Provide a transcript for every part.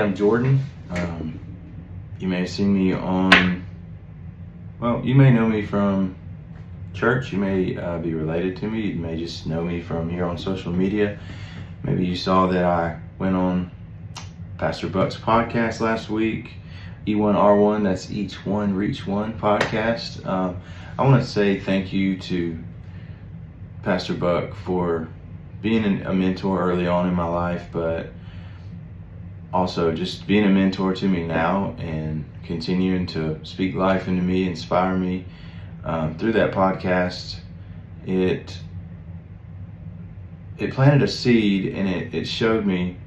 I'm Jordan. You may have seen me you may know me from church. You may be related to me. You may just know me from here on social media. Maybe you saw that I went on Pastor Buck's podcast last week, E1R1, that's Each One Reach One podcast. I want to say thank you to Pastor Buck for being a mentor early on in my life, but also just being a mentor to me now and continuing to speak life into me, inspire me. Through that podcast, it planted a seed, and it showed me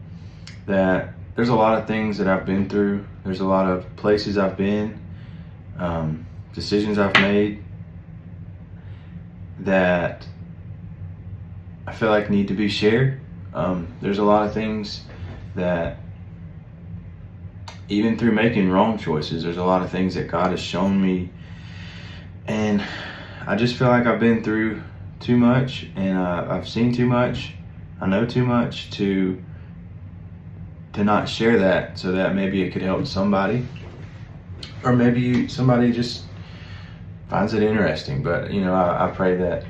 that there's a lot of things that I've been through. There's a lot of places I've been, decisions I've made that I feel like need to be shared. There's a lot of things that, even through making wrong choices, there's a lot of things that God has shown me, and I just feel like I've been through too much, and I've seen too much, I know too much to not share that, so that maybe it could help somebody, or maybe somebody just finds it interesting. But I pray that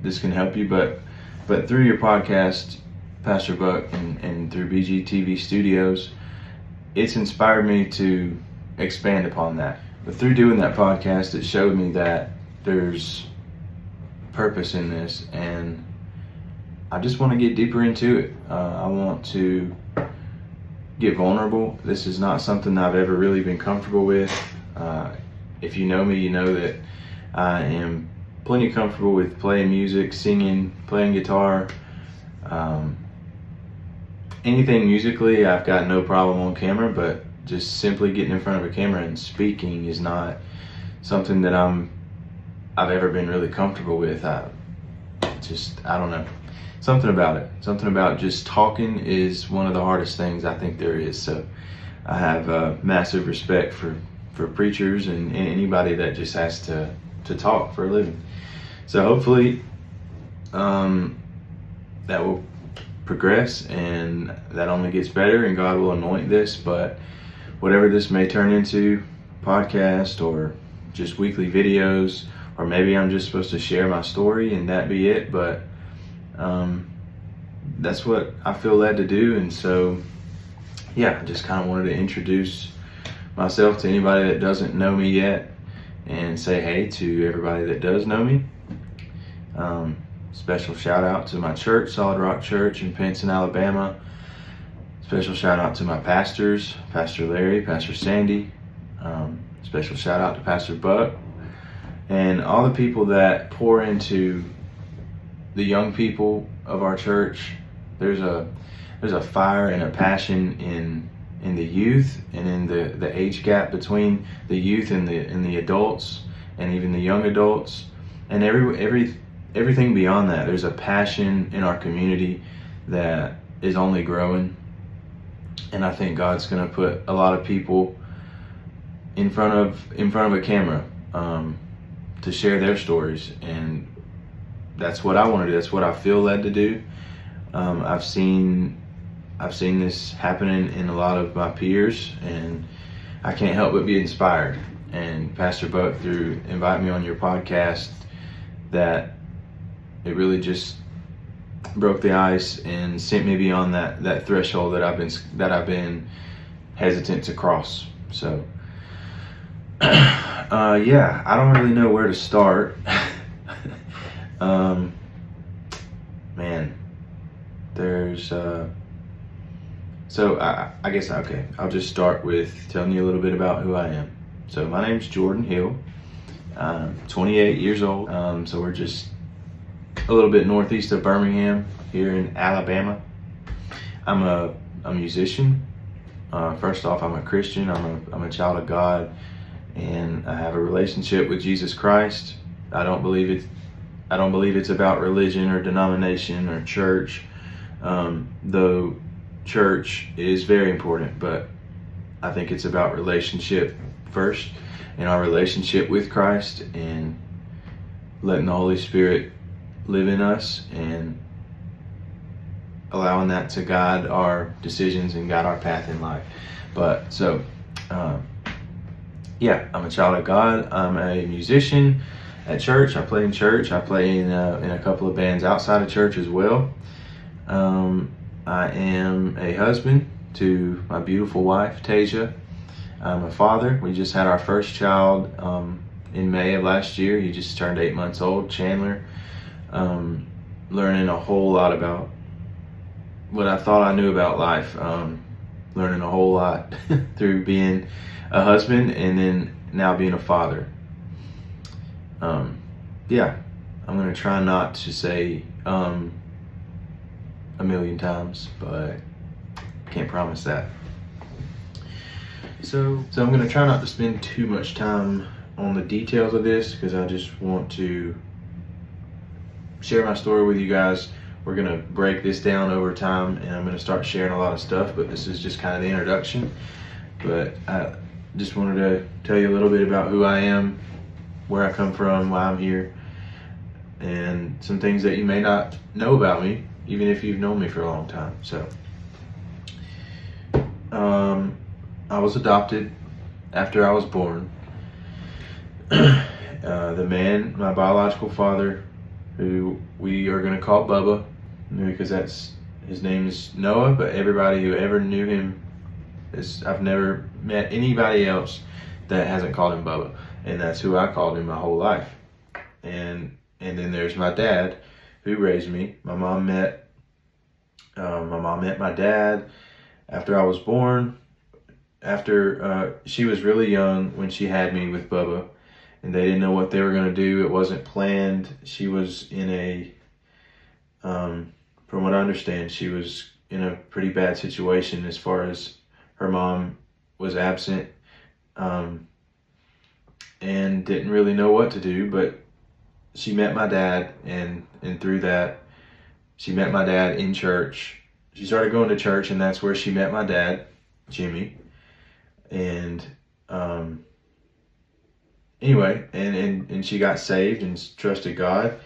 this can help you. But through your podcast, Pastor Buck, and through BGTV Studios, it's inspired me to expand upon that. But through doing that podcast, it showed me that there's purpose in this, and I just want to get deeper into it. I want to get vulnerable. This is not something I've ever really been comfortable with. If you know me, you know that I am plenty comfortable with playing music, singing, playing guitar, anything musically. I've got no problem on camera, but just simply getting in front of a camera and speaking is not something that I've ever been really comfortable with. I don't know. Something about just talking is one of the hardest things I think there is. So I have massive respect for preachers and anybody that just has to talk for a living. So hopefully that will progress, and that only gets better, and God will anoint this. But whatever this may turn into, podcast or just weekly videos, or maybe I'm just supposed to share my story and that be it. But that's what I feel led to do. And so, I just kind of wanted to introduce myself to anybody that doesn't know me yet, and say hey to everybody that does know me. Special shout out to my church, Solid Rock Church in Pinson, Alabama. Special shout out to my pastors, Pastor Larry, Pastor Sandy. Special shout out to Pastor Buck, and all the people that pour into the young people of our church. There's a fire and a passion in the youth, and in the age gap between the youth and the adults, and even the young adults, and everything beyond that. There's a passion in our community that is only growing, and I think God's going to put a lot of people in front of a camera to share their stories, and that's what I want to do. That's what I feel led to do. I've seen this happening in a lot of my peers, and I can't help but be inspired. And Pastor Buck, through inviting me on your podcast, that it really just broke the ice and sent me beyond that threshold that I've been hesitant to cross. So I don't really know where to start. There's so I guess, okay, I'll just start with telling you a little bit about who I am. So my name's Jordanchilll. I'm 28 years old. So we're just a little bit northeast of Birmingham here in Alabama. I'm a musician. First off, I'm a Christian. I'm a child of God, and I have a relationship with Jesus Christ. I don't believe it's about religion or denomination or church, though church is very important, but I think it's about relationship first, and our relationship with Christ, and letting the Holy Spirit live in us, and allowing that to guide our decisions and guide our path in life. But so, yeah, I'm a child of God. I'm a musician at church. I play in church. I play in a couple of bands outside of church as well. I am a husband to my beautiful wife, Tasia. I'm a father. We just had our first child in May of last year. He just turned 8 months old, Chandler. Learning a whole lot about what I thought I knew about life. Learning a whole lot through being a husband and then now being a father. Yeah, I'm going to try not to say a million times, but can't promise that. So I'm going to try not to spend too much time on the details of this because I just want to share my story with you guys. We're going to break this down over time and I'm going to start sharing a lot of stuff, but this is just kind of the introduction. But I just wanted to tell you a little bit about who I am, where I come from, why I'm here, and some things that you may not know about me, even if you've known me for a long time. So, I was adopted after I was born. The man, my biological father, who we are going to call Bubba, because his name is Noah, but everybody who ever knew him I've never met anybody else that hasn't called him Bubba, and that's who I called him my whole life. And then there's my dad, who raised me. My mom met my dad after I was born. After she was really young when she had me with Bubba, and they didn't know what they were going to do. It wasn't planned. She was in a, from what I understand, she was in a pretty bad situation as far as her mom was absent, and didn't really know what to do, but she met my dad, and through that, she met my dad in church. She started going to church, and that's where she met my dad, Jimmy. And anyway, and she got saved and trusted God,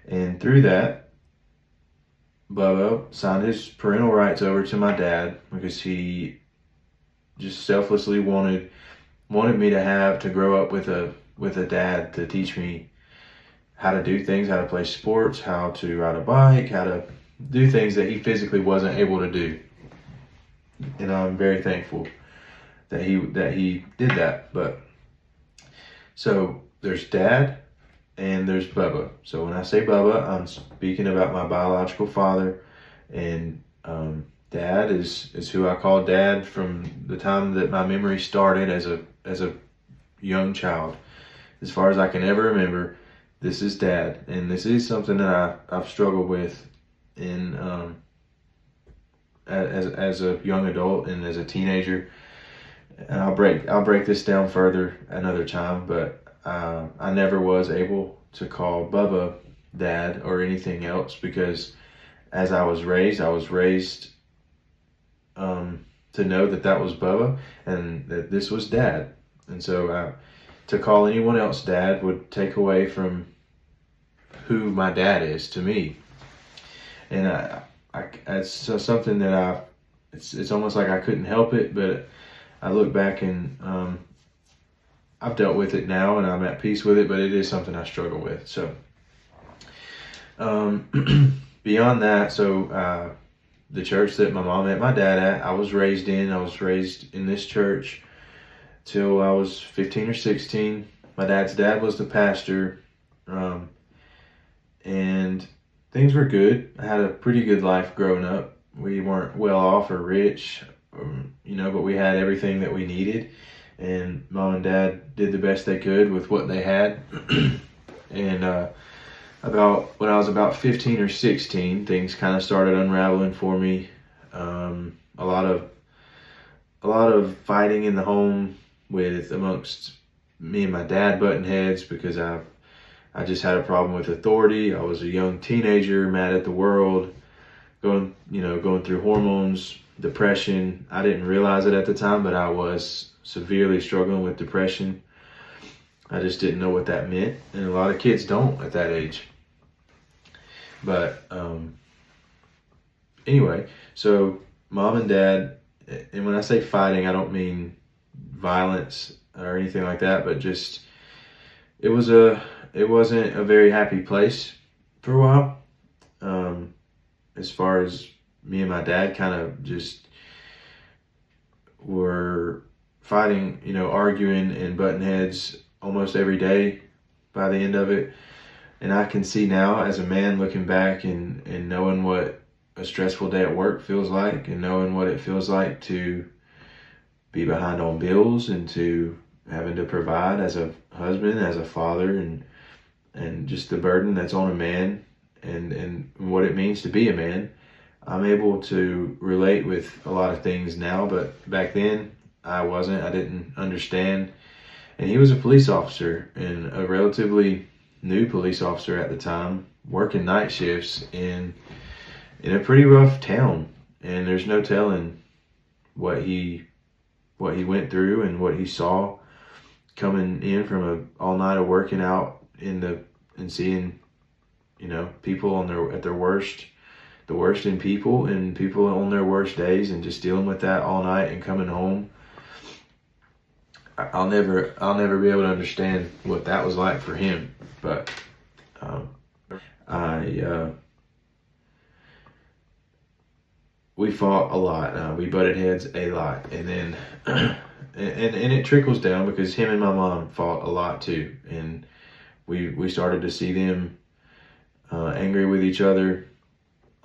and through that, Bubba signed his parental rights over to my dad because he just selflessly wanted me to grow up with a dad to teach me how to do things, how to play sports, how to ride a bike, how to do things that he physically wasn't able to do. And I'm very thankful that he did that. But so there's dad and there's Bubba. So when I say Bubba, I'm speaking about my biological father, and dad is who I call dad from the time that my memory started as a young child. As far as I can ever remember, this is dad, and this is something that I've struggled with in as a young adult and as a teenager. And I'll break this down further another time, but I never was able to call Bubba dad or anything else, because as I was raised to know that was Bubba and that this was dad. And so to call anyone else dad would take away from who my dad is to me. And it's something that it's almost like I couldn't help it, but I look back and I've dealt with it now and I'm at peace with it, but it is something I struggle with. So beyond that, so the church that my mom met my dad at, I was raised in this church till I was 15 or 16. My dad's dad was the pastor, and things were good. I had a pretty good life growing up. We weren't well off or rich, but we had everything that we needed, and mom and dad did the best they could with what they had. And when I was about 15 or 16, things kind of started unraveling for me. A lot of fighting in the home amongst me and my dad butting heads because I just had a problem with authority. I was a young teenager, mad at the world, going through hormones, depression. I didn't realize it at the time, but I was severely struggling with depression. I just didn't know what that meant, and a lot of kids don't at that age. But anyway, so mom and dad and when I say fighting, I don't mean violence or anything like that, but just it wasn't a very happy place for a while. As far as me and my dad kind of just were fighting, arguing and butting heads almost every day by the end of it. And I can see now as a man looking back and knowing what a stressful day at work feels like, and knowing what it feels like to be behind on bills and to having to provide as a husband, as a father, and just the burden that's on a man and what it means to be a man. I'm able to relate with a lot of things now, but back then I wasn't. I didn't understand. And he was a police officer, and a relatively new police officer at the time, working night shifts in a pretty rough town. And there's no telling what he went through and what he saw coming in from a all night of working out and seeing, people at their worst, the worst in people, and people on their worst days, and just dealing with that all night and coming home. I'll never be able to understand what that was like for him. But we fought a lot. We butted heads a lot, and then and it trickles down because him and my mom fought a lot too, and we started to see them angry with each other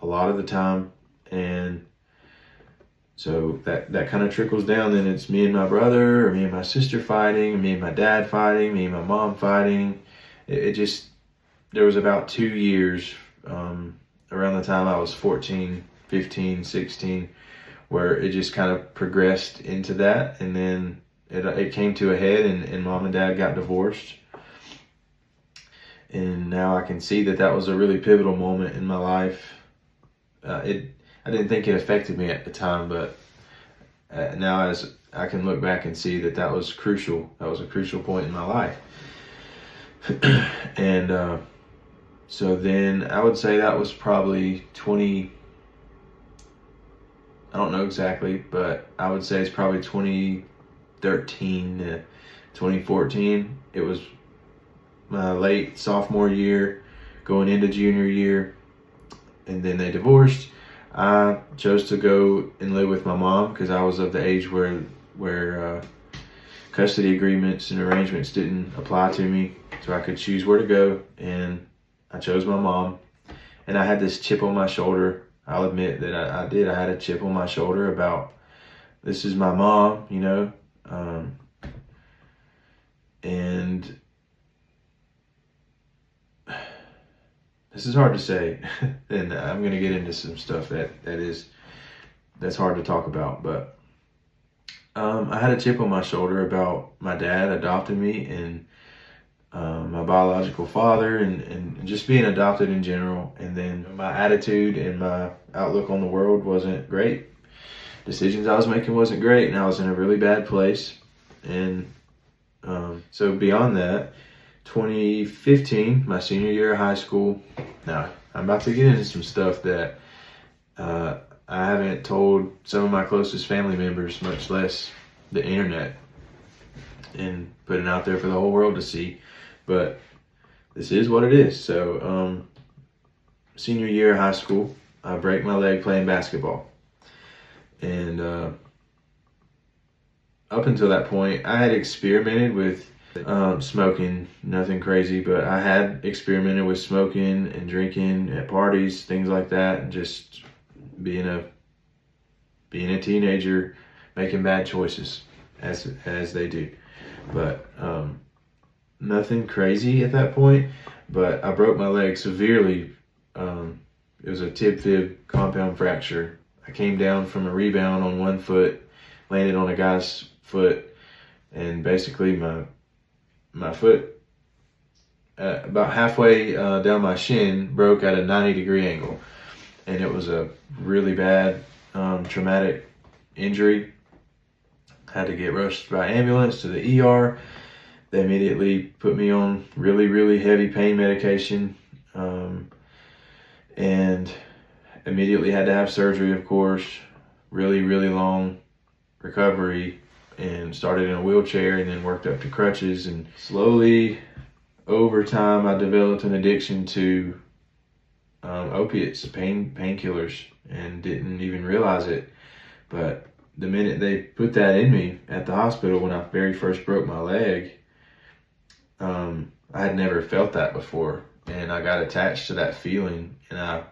a lot of the time, and so that kind of trickles down. Then it's me and my brother, or me and my sister fighting, me and my dad fighting, me and my mom fighting. It just, there was about 2 years around the time I was 14, 15, 16, where it just kind of progressed into that, and then it came to a head, and mom and dad got divorced. And now I can see that was a really pivotal moment in my life. I didn't think it affected me at the time, but now as I can look back and see that was crucial. That was a crucial point in my life. And so then I would say that was probably I don't know exactly, but I would say it's probably 2013 to 2014. It was my late sophomore year, going into junior year, and then they divorced. I chose to go and live with my mom because I was of the age where custody agreements and arrangements didn't apply to me, so I could choose where to go, and I chose my mom. And I had this chip on my shoulder. I'll admit that I did. I had a chip on my shoulder about, this is my mom, and this is hard to say, and I'm going to get into some stuff that's hard to talk about, but I had a chip on my shoulder about my dad adopting me, and my biological father, and just being adopted in general. And then my attitude and my outlook on the world wasn't great. Decisions I was making wasn't great, and I was in a really bad place. And so beyond that, 2015, my senior year of high school. Now, I'm about to get into some stuff that I haven't told some of my closest family members, much less the internet, and put it out there for the whole world to see. But this is what it is. So, senior year of high school, I break my leg playing basketball. And up until that point, I had experimented with smoking, nothing crazy, but I had experimented with smoking and drinking at parties, things like that, and just being a teenager, making bad choices as they do. But nothing crazy at that point. But I broke my leg severely. It was a tib-fib compound fracture. I came down from a rebound on one foot, landed on a guy's foot, and basically my foot, about halfway down my shin, broke at a 90-degree angle. And it was a really bad traumatic injury. Had to get rushed by ambulance to the ER. They immediately put me on really, really heavy pain medication, and immediately had to have surgery, of course. Really, really long recovery and started in a wheelchair and then worked up to crutches. And slowly over time, I developed an addiction to opiates, painkillers, and didn't even realize it. But the minute they put that in me at the hospital when I very first broke my leg, I had never felt that before, and I got attached to that feeling, and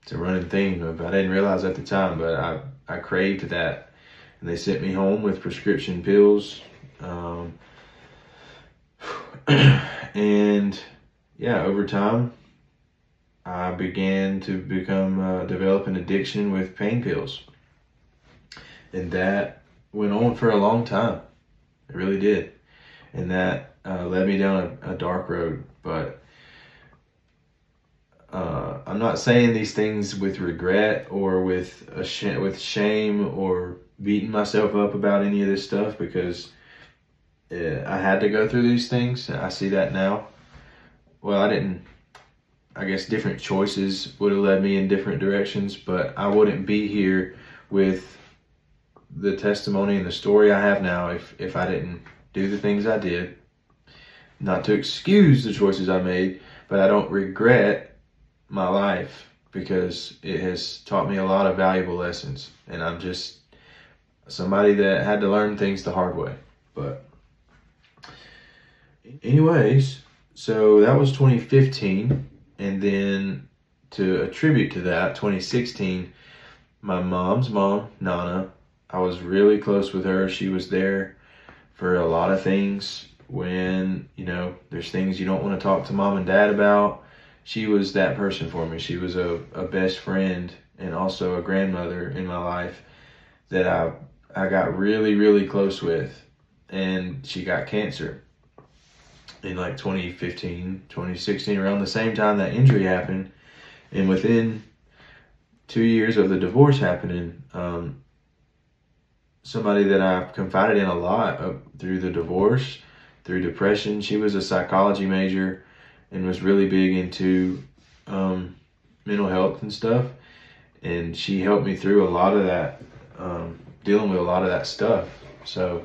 it's a running theme. I didn't realize at the time, but I craved that, and they sent me home with prescription pills, and yeah, over time, I began to develop an addiction with pain pills. And that went on for a long time. It really did. And that led me down a dark road. But I'm not saying these things with regret or with shame or beating myself up about any of this stuff, because I had to go through these things. I see that now. Well, I guess different choices would have led me in different directions, but I wouldn't be here with the testimony and the story I have now if I didn't do the things I did. Not to excuse the choices I made, but I don't regret my life, because it has taught me a lot of valuable lessons, and I'm just somebody that had to learn things the hard way. But anyways, so that was 2015. And then to attribute to that, 2016, my mom's mom, Nana, I was really close with her. She was there for a lot of things when, there's things you don't want to talk to mom and dad about. She was that person for me. She was a best friend and also a grandmother in my life that I got really, really close with. And she got cancer in like 2015, 2016, around the same time that injury happened. And within 2 years of the divorce happening, somebody that I've confided in a lot through the divorce, through depression, she was a psychology major and was really big into mental health and stuff. And she helped me through a lot of that, dealing with a lot of that stuff. So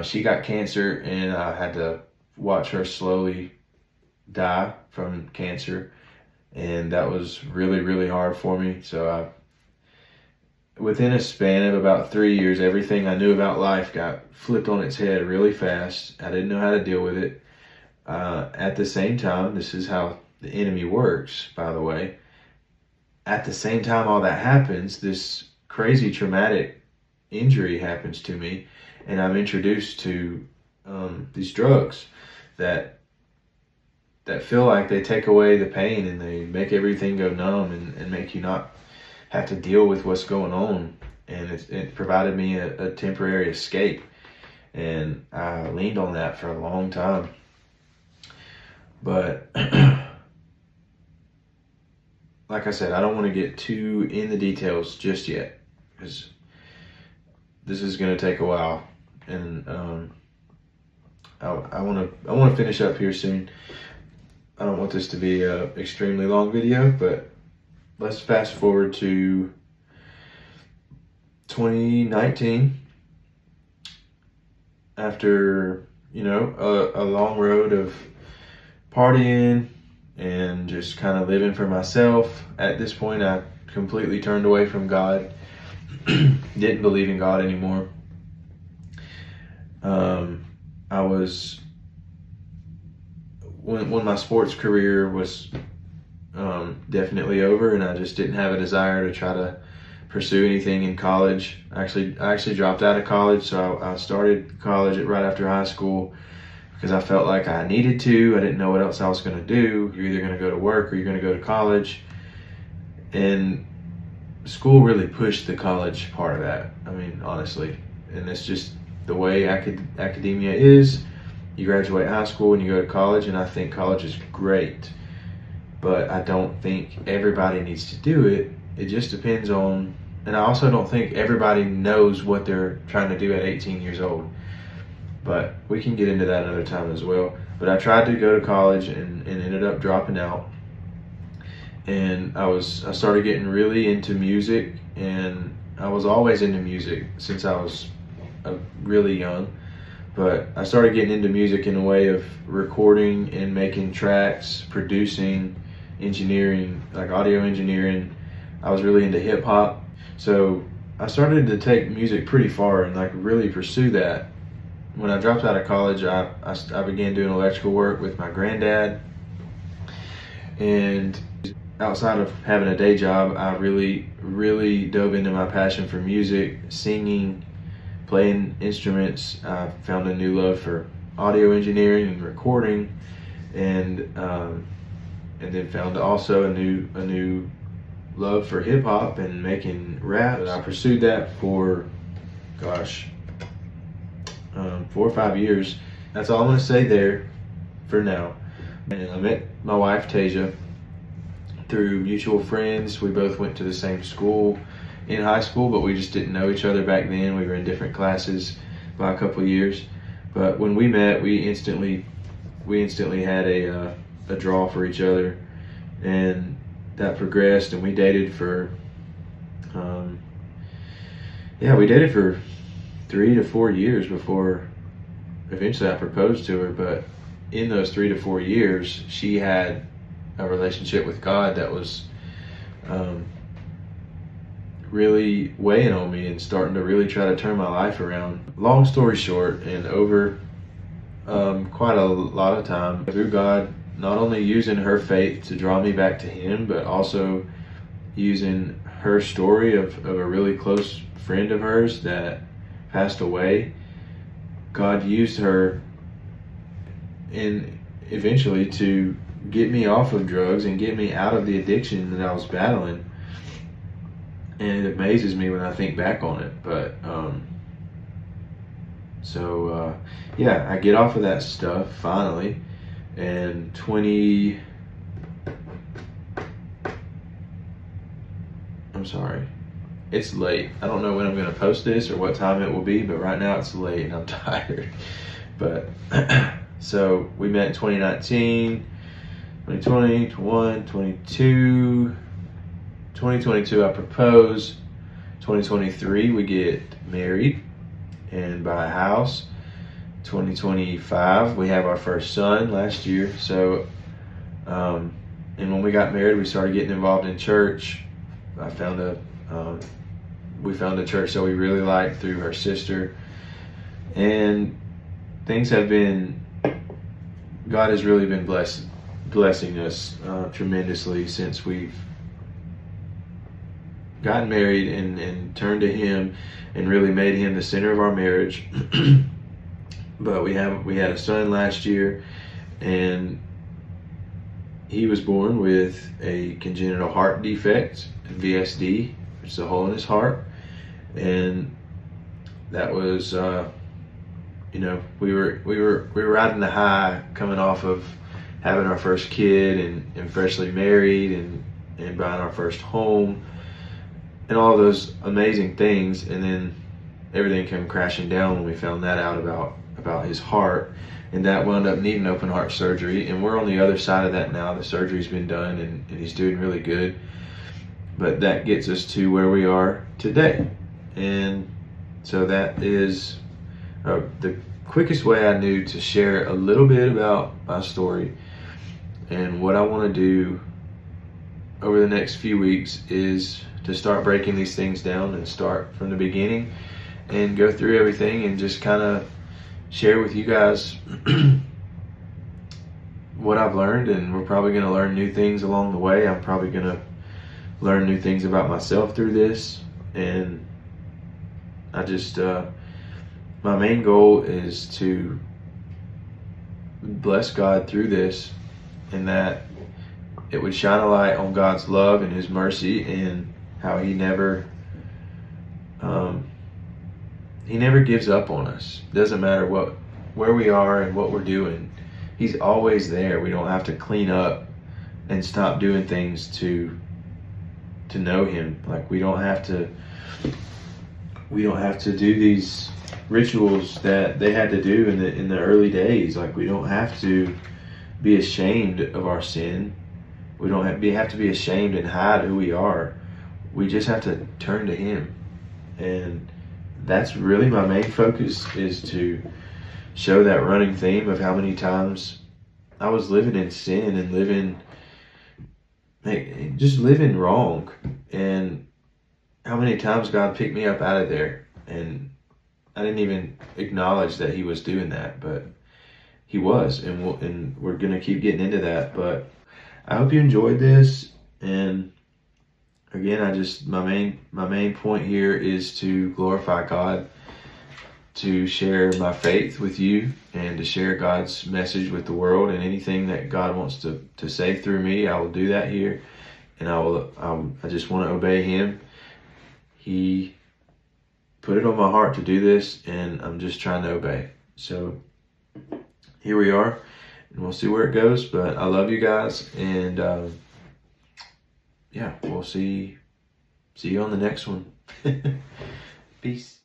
she got cancer, and I had to watch her slowly die from cancer, and that was really, really hard for me. So within a span of about 3 years, everything I knew about life got flipped on its head really fast. I didn't know how to deal with it. At the same time, this is how the enemy works, by the way. At the same time all that happens, this crazy traumatic injury happens to me, and I'm introduced to these drugs that feel like they take away the pain, and they make everything go numb and make you not have to deal with what's going on. And it provided me a temporary escape, and I leaned on that for a long time. But like I said, I don't want to get too in the details just yet, because this is going to take a while, and I want to finish up here soon. I don't want this to be a extremely long video, but let's fast forward to 2019. After a long road of partying and just kind of living for myself. At this point, I completely turned away from God. Didn't believe in God anymore. I was, when my sports career was definitely over, and I just didn't have a desire to try to pursue anything in college. I actually dropped out of college, so I started college right after high school, because I felt like I needed to. I didn't know what else I was going to do. You're either going to go to work or you're going to go to college. And school really pushed the college part of that. I mean, honestly. And it's just the way academia is. You graduate high school and you go to college, and I think college is great. But I don't think everybody needs to do it. It just depends on, and I also don't think everybody knows what they're trying to do at 18 years old. But we can get into that another time as well. But I tried to go to college and ended up dropping out. And I started getting really into music and I was always into music since I was really young. But I started getting into music in a way of recording and making tracks, producing, engineering, like audio engineering. I was really into hip hop. So I started to take music pretty far and like really pursue that. When I dropped out of college, I began doing electrical work with my granddad. And outside of having a day job, I really dove into my passion for music, singing, playing instruments. I found a new love for audio engineering and recording, and then found also a new love for hip hop and making rap. And I pursued that for 4 or 5 years. That's all I'm gonna say there for now. And I met my wife Tasia through mutual friends. We both went to the same school in high school, but we just didn't know each other back then. We were in different classes by a couple of years. But when we met, we instantly had a draw for each other, and that progressed. And we dated for 3 to 4 years before eventually I proposed to her. But in those 3 to 4 years, she had a relationship with God that was really weighing on me and starting to really try to turn my life around. Long story short, and over quite a lot of time, through God not only using her faith to draw me back to Him, but also using her story of a really close friend of hers that passed away. God used her and eventually to get me off of drugs and get me out of the addiction that I was battling. And it amazes me when I think back on it. But I get off of that stuff finally. And it's late. I don't know when I'm going to post this or what time it will be, but right now it's late and I'm tired. But so we met in 2019, 2020, 21, 22. 2022 I proposed. 2023 we get married and buy a house. 2025 we have our first son last year. So and when we got married, we started getting involved in church. We found a church that we really liked through her sister, and God has really been blessing us tremendously since we've gotten married and turned to Him and really made Him the center of our marriage. But we had a son last year, and he was born with a congenital heart defect, VSD, which is a hole in his heart. And that was we were riding the high coming off of having our first kid and freshly married and buying our first home and all those amazing things. And then everything came crashing down when we found that out about his heart, and that wound up needing open heart surgery. And we're on the other side of that now. The surgery's been done and he's doing really good. But that gets us to where we are today. And so that is the quickest way I knew to share a little bit about my story. And what I want to do over the next few weeks is to start breaking these things down and start from the beginning and go through everything and just kind of share with you guys what I've learned. And we're probably going to learn new things along the way. I'm probably going to learn new things about myself through this. And I just my main goal is to bless God through this, and that it would shine a light on God's love and His mercy and how He never gives up on us. Doesn't matter where we are and what we're doing. He's always there. We don't have to clean up and stop doing things to know Him. Like we don't have to do these rituals that they had to do in the early days. Like we don't have to be ashamed of our sin. We don't have to be ashamed and hide who we are. we just have to turn to Him. And that's really my main focus, is to show that running theme of how many times I was living in sin and just living wrong, and how many times God picked me up out of there, and I didn't even acknowledge that He was doing that, but He was, and we're gonna keep getting into that. But I hope you enjoyed this, and again, my main point here is to glorify God, to share my faith with you, and to share God's message with the world, and anything that God wants to say through me, I will do that here. And I just want to obey Him. He put it on my heart to do this, and I'm just trying to obey. So here we are, and we'll see where it goes. But I love you guys, and we'll see you on the next one. Peace.